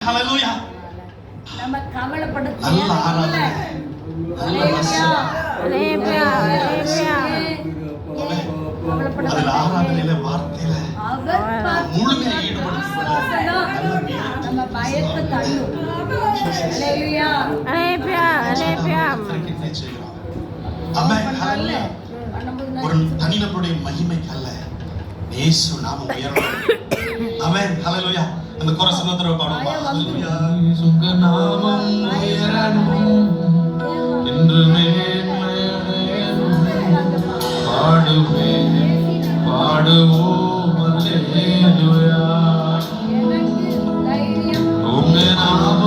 ஹalleluya. நம்ம கவலைப்பட நல்ல ஆராதனை, நல்ல வசனம். ஹalleluya. அதில் ஆராதனையில வார்த்தையில முழுமையா ஈடுபடுத்தி நம்ம பயத்தை தள்ளும். ஹalleluya. ஒரு தனிநபருடைய மகிமைக்கு அல்ல, இயேசு நாமம் உயரணும். ஆமென். ஹalleluya. அந்த கோரஸ் இன்னொரு பாடுவோம். ஹalleluya. சுக நாமம் உயரணும் என்று மேன்மையடையணும். பாடுவோம் ஹalleluya. உங்க நாமம்